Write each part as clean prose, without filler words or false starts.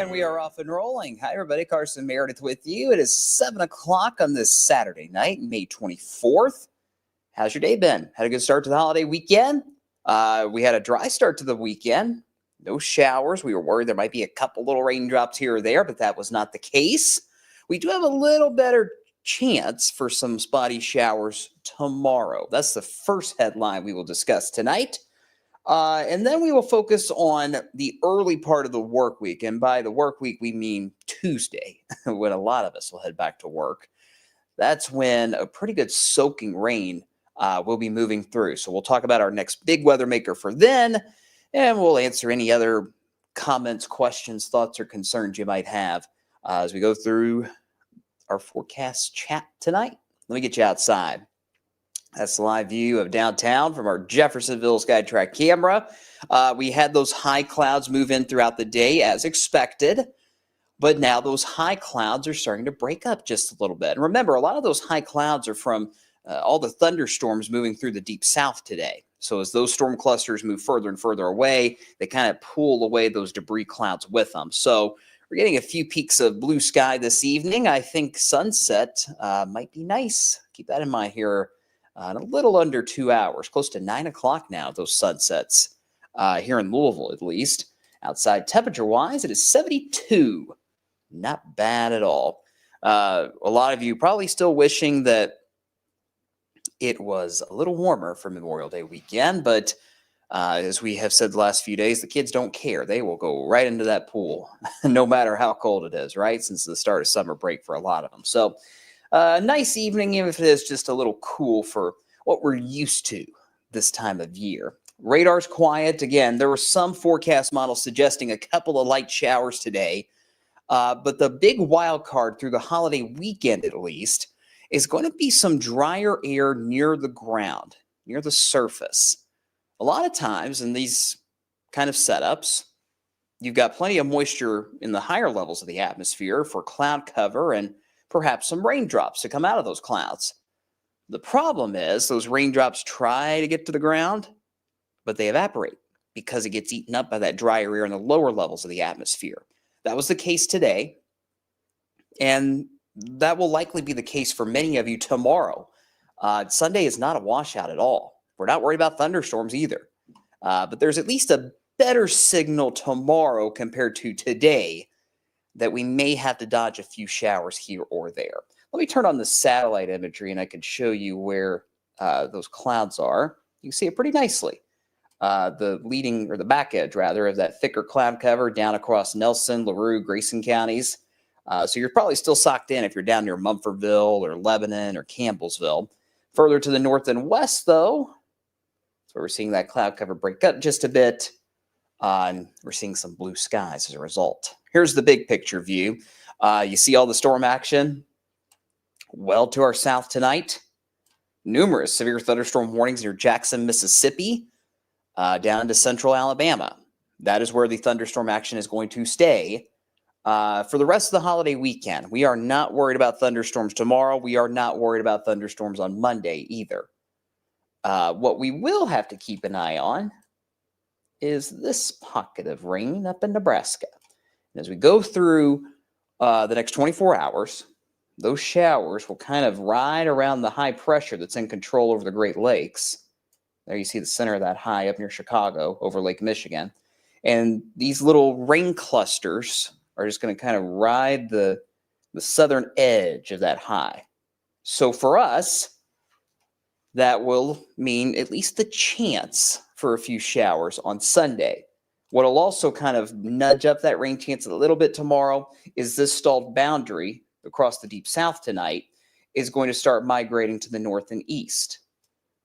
And we are off and rolling. Hi, everybody. Carson Meredith with you. It is 7 o'clock on this Saturday night, May 24th. How's your day been? Had a good start to the holiday weekend? We had a dry start to the weekend. No showers. We were worried there might be a couple little raindrops here or there, but that was not the case. We do have a little better chance for some spotty showers tomorrow. That's the first headline we will discuss tonight. And then we will focus on the early part of the work week. And by the work week, we mean Tuesday, when a lot of us will head back to work. That's when a pretty good soaking rain will be moving through. So we'll talk about our next big weather maker for then, and we'll answer any other comments, questions, thoughts, or concerns you might have as we go through our forecast chat tonight. Let me get you outside. That's the live view of downtown from our Jeffersonville SkyTrack camera. We had those high clouds move in throughout the day as expected, but now those high clouds are starting to break up just a little bit. And remember, a lot of those high clouds are from all the thunderstorms moving through the deep south today. So as those storm clusters move further and further away, they kind of pull away those debris clouds with them. So we're getting a few peaks of blue sky this evening. I think sunset might be nice. Keep that in mind here. In a little under 2 hours, close to 9 o'clock now, those sunsets here in Louisville, at least. Outside temperature-wise, it is 72. Not bad at all. A lot of you probably still wishing that it was a little warmer for Memorial Day weekend, but as we have said the last few days, the kids don't care. They will go right into that pool, no matter how cold it is, right? Since the start of summer break for a lot of them. So, nice evening, even if it is just a little cool for what we're used to this time of year. Radar's quiet. Again, there were some forecast models suggesting a couple of light showers today, but the big wild card through the holiday weekend, at least, is going to be some drier air near the ground, near the surface. A lot of times in these kind of setups, you've got plenty of moisture in the higher levels of the atmosphere for cloud cover and perhaps some raindrops to come out of those clouds. The problem is those raindrops try to get to the ground, but they evaporate because it gets eaten up by that drier air in the lower levels of the atmosphere. That was the case today, and that will likely be the case for many of you tomorrow. Sunday is not a washout at all. We're not worried about thunderstorms either, but there's at least a better signal tomorrow compared to today that we may have to dodge a few showers here or there. Let me turn on the satellite imagery and I can show you where those clouds are. You can see it pretty nicely. The leading, or the back edge rather, of that thicker cloud cover down across Nelson, LaRue, Grayson counties. So you're probably still socked in if you're down near Mumfordville or Lebanon or Campbellsville. Further to the north and west, though, so we're seeing that cloud cover break up just a bit. And we're seeing some blue skies as a result. Here's the big picture view. You see all the storm action? Well to our south tonight. Numerous severe thunderstorm warnings near Jackson, Mississippi, down to central Alabama. That is where the thunderstorm action is going to stay for the rest of the holiday weekend. We are not worried about thunderstorms tomorrow. We are not worried about thunderstorms on Monday either. What we will have to keep an eye on is this pocket of rain up in Nebraska. And as we go through the next 24 hours, those showers will kind of ride around the high pressure that's in control over the Great Lakes. There you see the center of that high up near Chicago over Lake Michigan. And these little rain clusters are just going to kind of ride the southern edge of that high. So for us, that will mean at least the chance for a few showers on Sunday. What'll also kind of nudge up that rain chance a little bit tomorrow is this stalled boundary across the deep south tonight is going to start migrating to the north and east.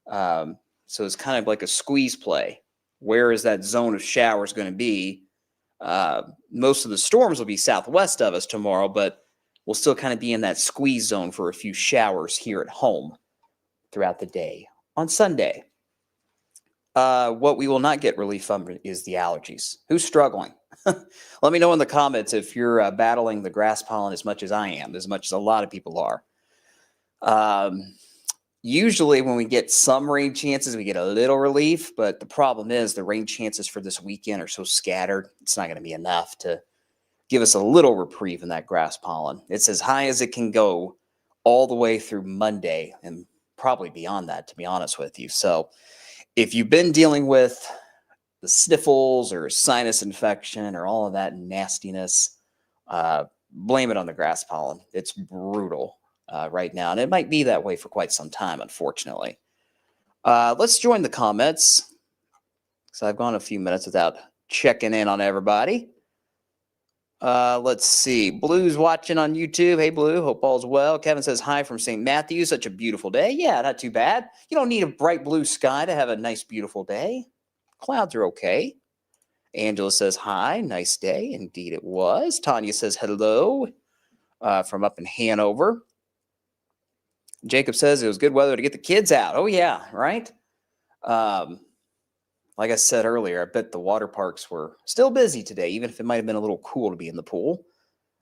So it's kind of like a squeeze play. Where is that zone of showers going to be? Most of the storms will be southwest of us tomorrow, but we'll still kind of be in that squeeze zone for a few showers here at home throughout the day on Sunday. What we will not get relief from is the allergies. Who's struggling? Let me know in the comments if you're battling the grass pollen as much as I am, as much as a lot of people are. Usually when we get some rain chances, we get a little relief, but the problem is the rain chances for this weekend are so scattered, it's not going to be enough to give us a little reprieve in that grass pollen. It's as high as it can go all the way through Monday and probably beyond that, to be honest with you. So if you've been dealing with the sniffles or sinus infection or all of that nastiness, blame it on the grass pollen. It's brutal right now, and it might be that way for quite some time, unfortunately. Let's join the comments, because I've gone a few minutes without checking in on everybody. Let's see. Blue's watching on YouTube. Hey, Blue. Hope all's well. Kevin says hi from St. Matthews. Such a beautiful day. Yeah, not too bad. You don't need a bright blue sky to have a nice, beautiful day. Clouds are okay. Angela says hi. Nice day. Indeed it was. Tanya says hello from up in Hanover. Jacob says it was good weather to get the kids out. Oh, yeah, right? Like I said earlier, I bet the water parks were still busy today, even if it might have been a little cool to be in the pool.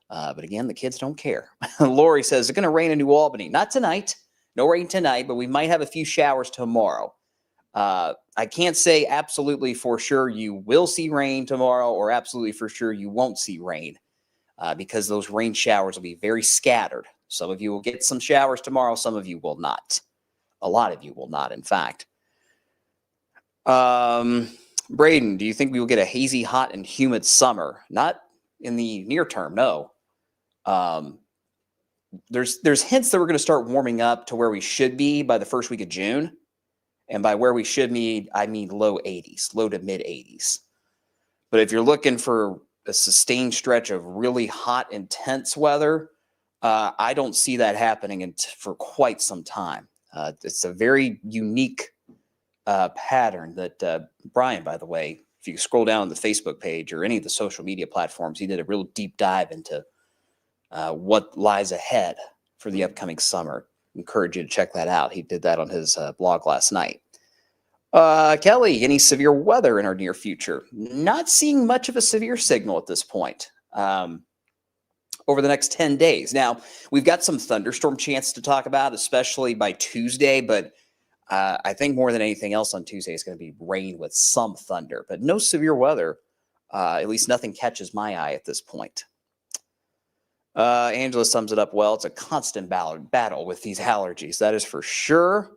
But again, the kids don't care. Lori says it's going to rain in New Albany. Not tonight. No rain tonight, but we might have a few showers tomorrow. I can't say absolutely for sure you will see rain tomorrow or absolutely for sure you won't see rain because those rain showers will be very scattered. Some of you will get some showers tomorrow. Some of you will not. A lot of you will not, in fact. Braden, do you think we will get a hazy, hot, and humid summer? Not in the near term, no. There's hints that we're going to start warming up to where we should be by the first week of June. And by where we should be, I mean low 80s, low to mid 80s. But if you're looking for a sustained stretch of really hot, intense weather, I don't see that happening for quite some time. It's a very unique pattern that Brian, by the way, if you scroll down on the Facebook page or any of the social media platforms, he did a real deep dive into what lies ahead for the upcoming summer. Encourage you to check that out. He did that on his blog last night. Kelly, any severe weather in our near future? Not seeing much of a severe signal at this point over the next 10 days. Now, we've got some thunderstorm chance to talk about, especially by Tuesday, but I think more than anything else on Tuesday is going to be rain with some thunder, but no severe weather. At least nothing catches my eye at this point. Angela sums it up well. It's a constant battle with these allergies. That is for sure.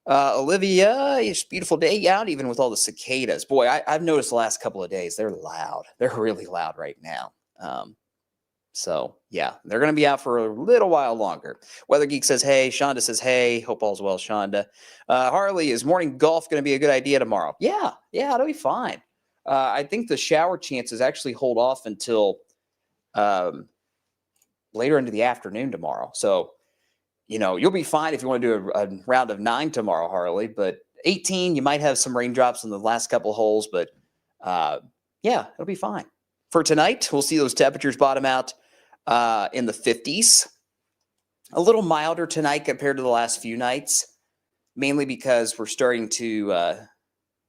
Olivia, it's a beautiful day out, even with all the cicadas. Boy, I've noticed the last couple of days, they're loud. They're really loud right now. So, yeah, they're going to be out for a little while longer. Weather Geek says, hey. Shonda says, hey. Hope all's well, Shonda. Harley, is morning golf going to be a good idea tomorrow? Yeah, it'll be fine. I think the shower chances actually hold off until later into the afternoon tomorrow. So, you'll be fine if you want to do a round of 9 tomorrow, Harley. But 18, you might have some raindrops in the last couple of holes. But Yeah, it'll be fine. For tonight, we'll see those temperatures bottom out in the 50s. A little milder tonight compared to the last few nights, mainly because we're starting to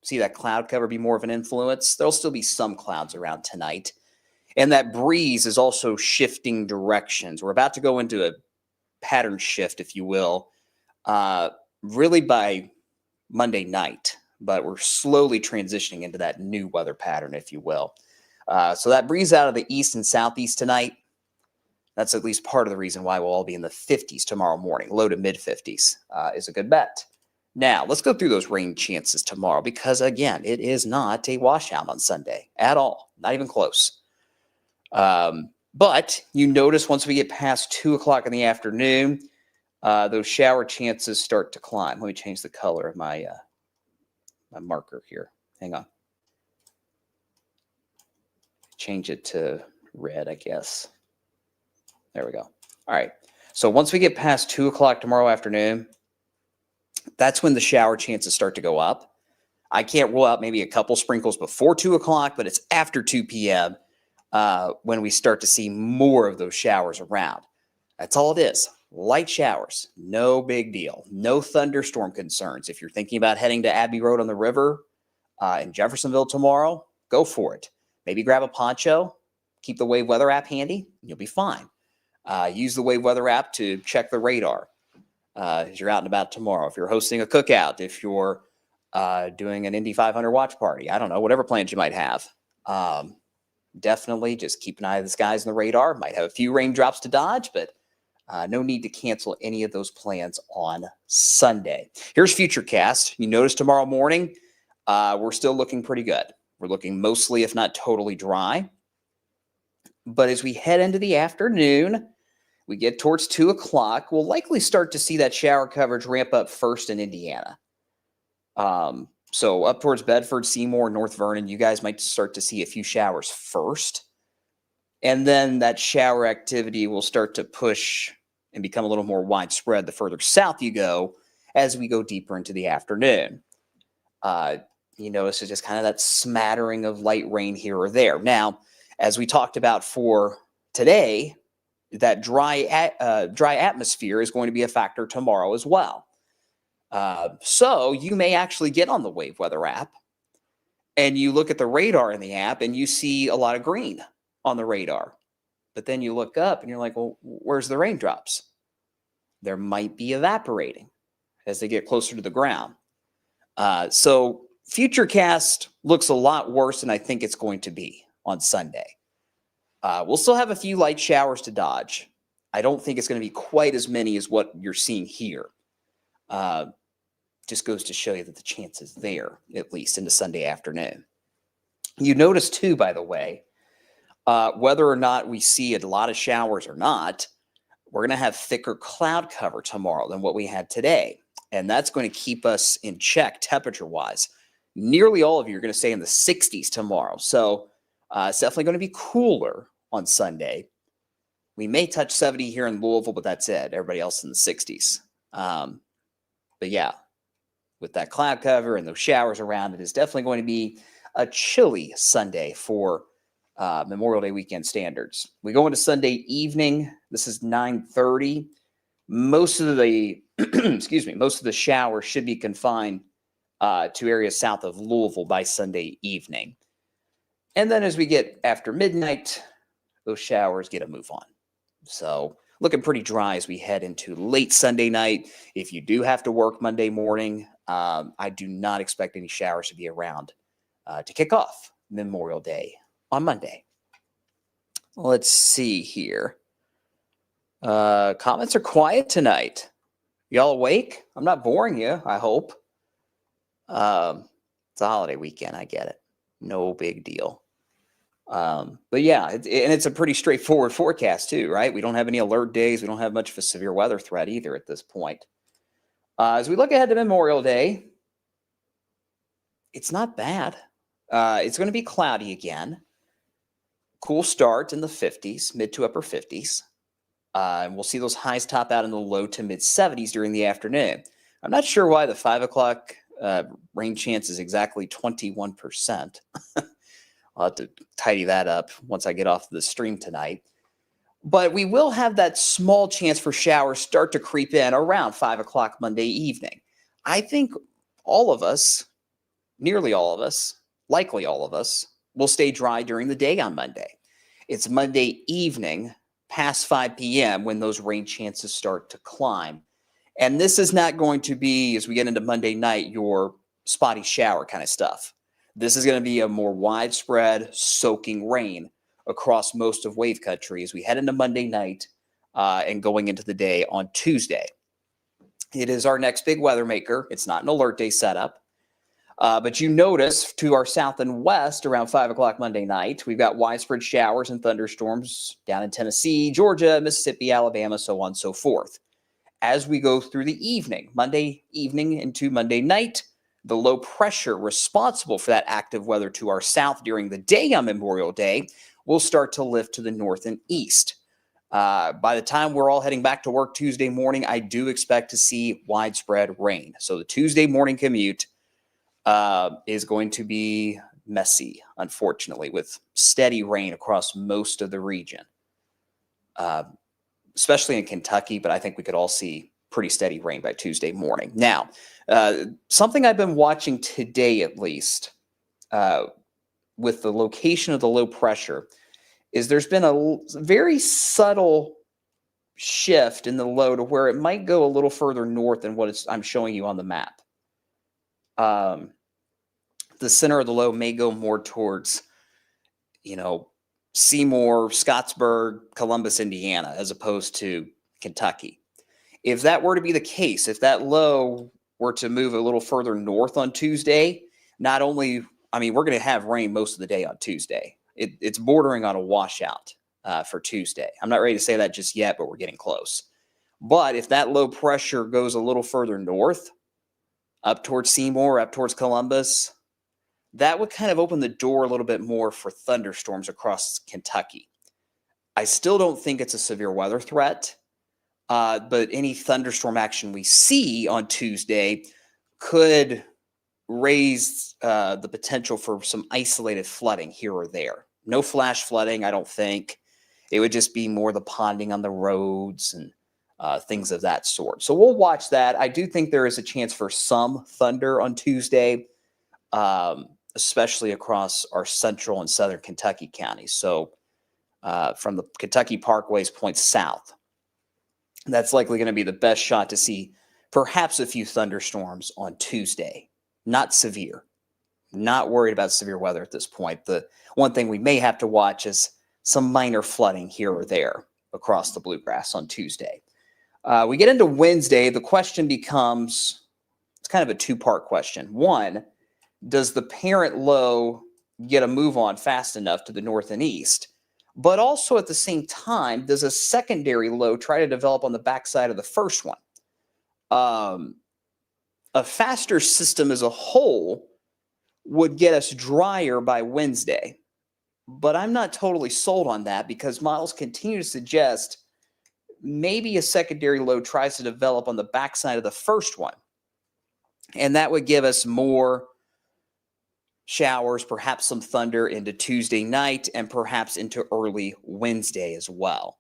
see that cloud cover be more of an influence. There'll still be some clouds around tonight. And that breeze is also shifting directions. We're about to go into a pattern shift, if you will, really by Monday night. But we're slowly transitioning into that new weather pattern, if you will. So that breeze out of the east and southeast tonight, that's at least part of the reason why we'll all be in the 50s tomorrow morning. Low to mid 50s is a good bet. Now, let's go through those rain chances tomorrow because, again, it is not a washout on Sunday at all. Not even close. But you notice once we get past 2 o'clock in the afternoon, those shower chances start to climb. Let me change the color of my marker here. Hang on. Change it to red, I guess. There we go. All right. So once we get past 2 o'clock tomorrow afternoon, that's when the shower chances start to go up. I can't rule out maybe a couple sprinkles before 2 o'clock, but it's after 2 p.m. When we start to see more of those showers around. That's all it is. Light showers. No big deal. No thunderstorm concerns. If you're thinking about heading to Abbey Road on the river in Jeffersonville tomorrow, go for it. Maybe grab a poncho. Keep the Wave Weather app handy. You'll be fine. Use the Wave Weather app to check the radar as you're out and about tomorrow. If you're hosting a cookout, if you're doing an Indy 500 watch party, I don't know, whatever plans you might have. Definitely just keep an eye on the skies and the radar. Might have a few raindrops to dodge, but no need to cancel any of those plans on Sunday. Here's Futurecast. You notice tomorrow morning, we're still looking pretty good. We're looking mostly, if not totally dry. But as we head into the afternoon, we get towards 2 o'clock, we'll likely start to see that shower coverage ramp up first in Indiana. So up towards Bedford, Seymour, North Vernon, you guys might start to see a few showers first. And then that shower activity will start to push and become a little more widespread the further south you go as we go deeper into the afternoon. You notice it's just kind of that smattering of light rain here or there. Now, as we talked about for today, that dry atmosphere is going to be a factor tomorrow as well. So you may actually get on the Wave Weather app and you look at the radar in the app and you see a lot of green on the radar. But then you look up and you're like, well, where's the raindrops? There might be evaporating as they get closer to the ground. So Futurecast looks a lot worse than I think it's going to be on Sunday. We'll still have a few light showers to dodge. I don't think it's going to be quite as many as what you're seeing here. Just goes to show you that the chance is there, at least into Sunday afternoon. You notice too, by the way, whether or not we see a lot of showers or not, we're going to have thicker cloud cover tomorrow than what we had today. And that's going to keep us in check temperature-wise. Nearly all of you are going to stay in the 60s tomorrow. So it's definitely going to be cooler on Sunday. We may touch 70 here in Louisville, but that's it. Everybody else in the 60s. But yeah, with that cloud cover and those showers around, it is definitely going to be a chilly Sunday for Memorial Day weekend standards. We go into Sunday evening. This is 9:30. Most of the most of the showers should be confined to areas south of Louisville by Sunday evening. And then as we get after midnight, those showers get a move on. So looking pretty dry as we head into late Sunday night. If you do have to work Monday morning, I do not expect any showers to be around to kick off Memorial Day on Monday. Let's see here. Comments are quiet tonight. Y'all awake? I'm not boring you, I hope. It's a holiday weekend. I get it. No big deal. But yeah, it's a pretty straightforward forecast too, right? We don't have any alert days. We don't have much of a severe weather threat either at this point. As we look ahead to Memorial Day, it's not bad. It's going to be cloudy again. Cool start in the 50s, mid to upper 50s. And we'll see those highs top out in the low to mid 70s during the afternoon. I'm not sure why the 5 o'clock rain chance is exactly 21% I'll have to tidy that up once I get off the stream tonight. But we will have that small chance for showers start to creep in around 5 o'clock Monday evening. I think all of us, nearly all of us, likely all of us, will stay dry during the day on Monday. It's Monday evening past 5 p.m. when those rain chances start to climb. And this is not going to be, as we get into Monday night, your spotty shower kind of stuff. This is going to be a more widespread soaking rain across most of wave country as we head into Monday night and going into the day on Tuesday. It is our next big weather maker. It's not an alert day setup. But you notice to our south and west around 5 o'clock Monday night, we've got widespread showers and thunderstorms down in Tennessee, Georgia, Mississippi, Alabama, so on and so forth. As we go through the evening, Monday evening into Monday night, the low pressure responsible for that active weather to our south during the day on Memorial Day will start to lift to the north and east. By the time we're all heading back to work Tuesday morning, I do expect to see widespread rain. So the Tuesday morning commute is going to be messy, unfortunately, with steady rain across most of the region, especially in Kentucky, but I think we could all see pretty steady rain by Tuesday morning. Now, something I've been watching today, at least, with the location of the low pressure, is there's been a very subtle shift in the low to where it might go a little further north than what I'm showing you on the map. The center of the low may go more towards, Seymour, Scottsburg, Columbus, Indiana, as opposed to Kentucky. If that were to be the case, if that low were to move a little further north on Tuesday, not only, we're going to have rain most of the day on Tuesday. It's bordering on a washout for Tuesday. I'm not ready to say that just yet, but we're getting close. But if that low pressure goes a little further north, up towards Seymour, up towards Columbus, that would kind of open the door a little bit more for thunderstorms across Kentucky. I still don't think it's a severe weather threat, but any thunderstorm action we see on Tuesday could raise the potential for some isolated flooding here or there. No flash flooding, I don't think. It would just be more the ponding on the roads and things of that sort. So we'll watch that. I do think there is a chance for some thunder on Tuesday, especially across our central and southern Kentucky counties. So from the Kentucky Parkways points south, that's likely going to be the best shot to see perhaps a few thunderstorms on Tuesday. Not severe. Not worried about severe weather at this point. The one thing we may have to watch is some minor flooding here or there across the bluegrass on Tuesday. We get into Wednesday. The question becomes, it's kind of a two-part question. One, does the parent low get a move on fast enough to the north and east? But also at the same time, does a secondary low try to develop on the backside of the first one? A faster system as a whole would get us drier by Wednesday. But I'm not totally sold on that because models continue to suggest maybe a secondary low tries to develop on the backside of the first one. And that would give us more showers, perhaps some thunder into Tuesday night and perhaps into early Wednesday as well.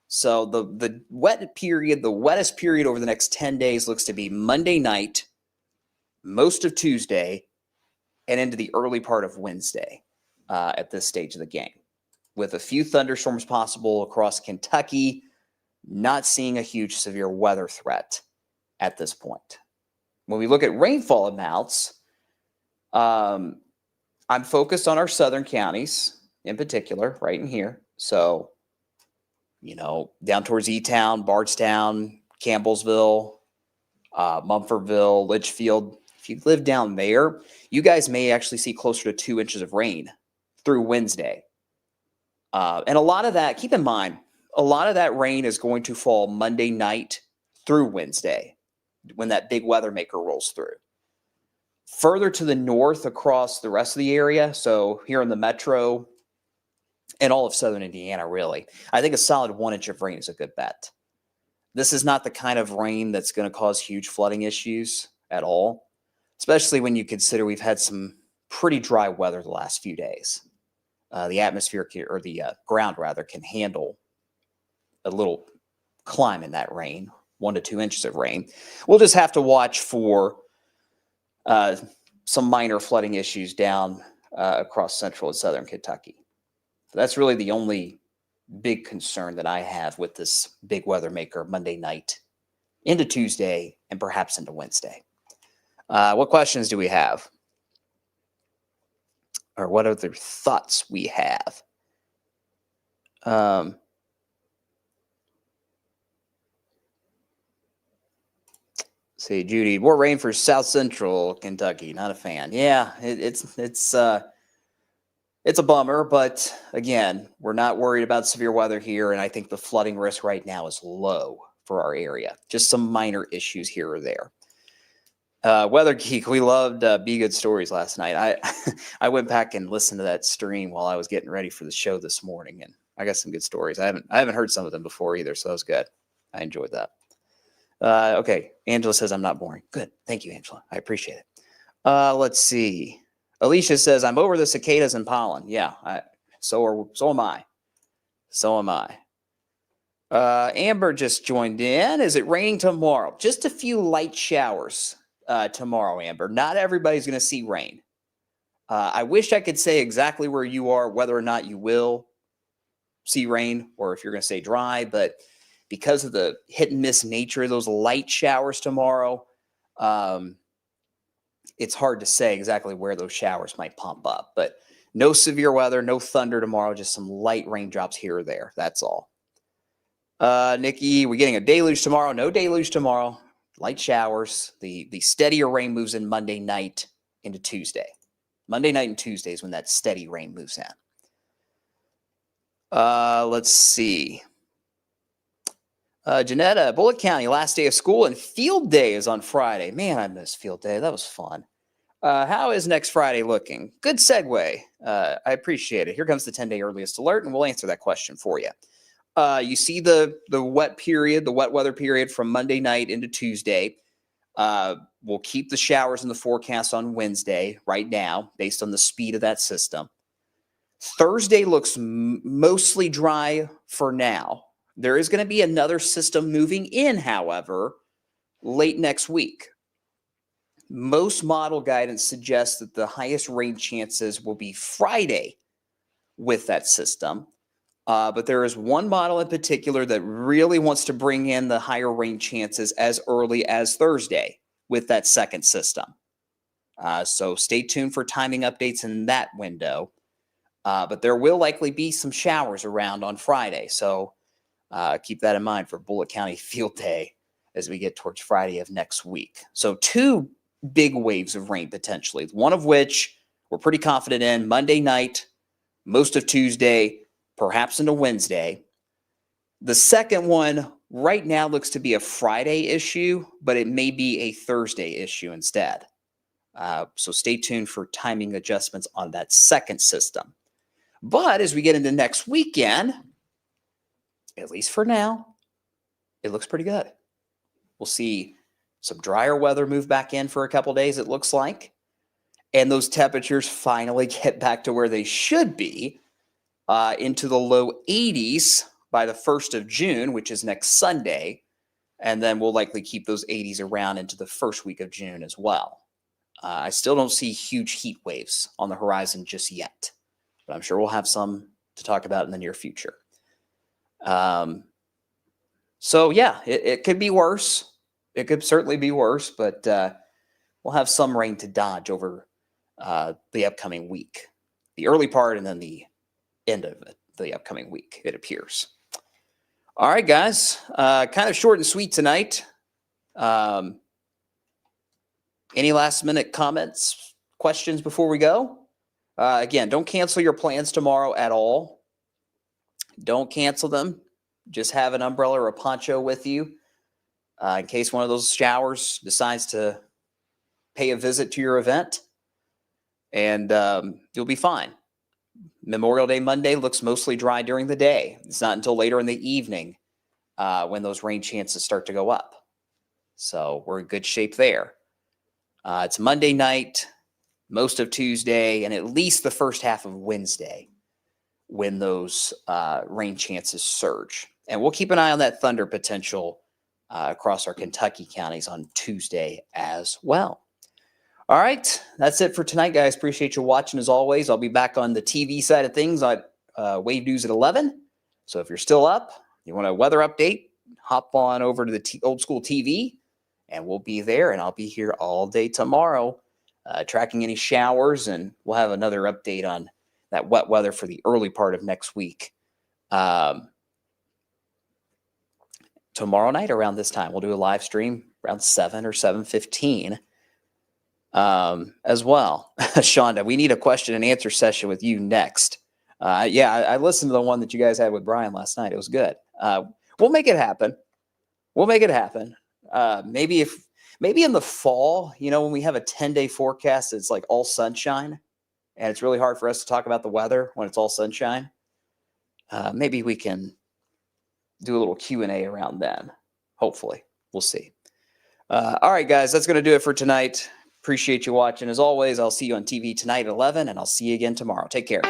So the wet period, the wettest period over the next 10 days looks to be Monday night, most of Tuesday, and into the early part of Wednesday at this stage of the game. With a few thunderstorms possible across Kentucky, not seeing a huge severe weather threat at this point. When we look at rainfall amounts, I'm focused on our southern counties in particular, right in here. So, down towards E-Town, Bardstown, Campbellsville, Mumfordville, Litchfield. If you live down there, you guys may actually see closer to 2 inches of rain through Wednesday. And a lot of that, keep in mind, a lot of that rain is going to fall Monday night through Wednesday when that big weather maker rolls through. Further to the north across the rest of the area, so here in the metro and all of southern Indiana, really, I think a solid 1 inch of rain is a good bet. This is not the kind of rain that's going to cause huge flooding issues at all, especially when you consider we've had some pretty dry weather the last few days. the atmosphere or the ground rather can handle a little climb in that rain, 1 to 2 inches of rain. We'll just have to watch for some minor flooding issues down across central and southern Kentucky. So that's really the only big concern that I have with this big weather maker Monday night into Tuesday and perhaps into Wednesday. What questions do we have? Or what other thoughts we have? See, Judy, more rain for South Central Kentucky. Not a fan. Yeah, it's a bummer, but again, we're not worried about severe weather here, and I think the flooding risk right now is low for our area. Just some minor issues here or there. Weather Geek, we loved Be Good Stories last night. I went back and listened to that stream while I was getting ready for the show this morning, and I got some good stories. I haven't heard some of them before either, so that was good. I enjoyed that. Okay, Angela says I'm not boring. Good, thank you, Angela. I appreciate it. Let's see. Alicia says I'm over the cicadas and pollen. Yeah, so am I. So am I. Amber just joined in. Is it raining tomorrow? Just a few light showers tomorrow, Amber. Not everybody's going to see rain. I wish I could say exactly where you are, whether or not you will see rain or if you're going to stay dry, but because of the hit and miss nature of those light showers tomorrow, it's hard to say exactly where those showers might pump up. But no severe weather, no thunder tomorrow, just some light raindrops here or there. That's all. Nikki, we're getting a deluge tomorrow. No deluge tomorrow. Light showers. The steadier rain moves in Monday night into Tuesday. Monday night and Tuesday is when that steady rain moves in. Let's see. Janetta, Bullitt County, last day of school and field day is on Friday. Man, I missed field day. That was fun. How is next Friday looking? Good segue. I appreciate it. Here comes the 10-day earliest alert, and we'll answer that question for you. You see the wet period, the wet weather period from Monday night into Tuesday. We'll keep the showers in the forecast on Wednesday right now based on the speed of that system. Thursday looks mostly dry for now. There is going to be another system moving in, however, late next week. Most model guidance suggests that the highest rain chances will be Friday with that system. But there is one model in particular that really wants to bring in the higher rain chances as early as Thursday with that second system. So stay tuned for timing updates in that window. But there will likely be some showers around on Friday. So keep that in mind for Bullitt County Field Day as we get towards Friday of next week. So 2 big waves of rain potentially, one of which we're pretty confident in Monday night, most of Tuesday, perhaps into Wednesday. The second one right now looks to be a Friday issue, but it may be a Thursday issue instead. So stay tuned for timing adjustments on that second system. But as we get into next weekend, at least for now, it looks pretty good. We'll see some drier weather move back in for a couple days, it looks like. And those temperatures finally get back to where they should be, into the low 80s by the 1st of June, which is next Sunday. And then we'll likely keep those 80s around into the first week of June as well. I still don't see huge heat waves on the horizon just yet, but I'm sure we'll have some to talk about in the near future. So yeah, it could be worse. It could certainly be worse, but we'll have some rain to dodge over the upcoming week, the early part and then the end of it, the upcoming week, it appears. All right, guys, kind of short and sweet tonight. Any last minute comments, questions before we go? Again, don't cancel your plans tomorrow at all. Don't cancel them. Just have an umbrella or a poncho with you in case one of those showers decides to pay a visit to your event, and you'll be fine. Memorial Day Monday looks mostly dry during the day. It's not until later in the evening when those rain chances start to go up. So we're in good shape there. It's Monday night, most of Tuesday, and at least the first half of Wednesday when those rain chances surge. And we'll keep an eye on that thunder potential across our Kentucky counties on Tuesday as well. All right, that's it for tonight, guys. Appreciate you watching as always. I'll be back on the TV side of things on Wave News at 11. So if you're still up, you want a weather update, hop on over to the old school TV, and we'll be there. And I'll be here all day tomorrow, tracking any showers, and we'll have another update on that wet weather for the early part of next week. Tomorrow night around this time, we'll do a live stream around 7 or 7:15. As well. Shonda, we need a question and answer session with you next. Yeah, I listened to the one that you guys had with Brian last night. It was good. We'll make it happen. We'll make it happen. Maybe in the fall, when we have a 10-day forecast, it's like all sunshine and it's really hard for us to talk about the weather when it's all sunshine. Maybe we can do a little Q&A around then. Hopefully. We'll see. All right, guys, that's going to do it for tonight. Appreciate you watching. As always, I'll see you on TV tonight at 11, and I'll see you again tomorrow. Take care.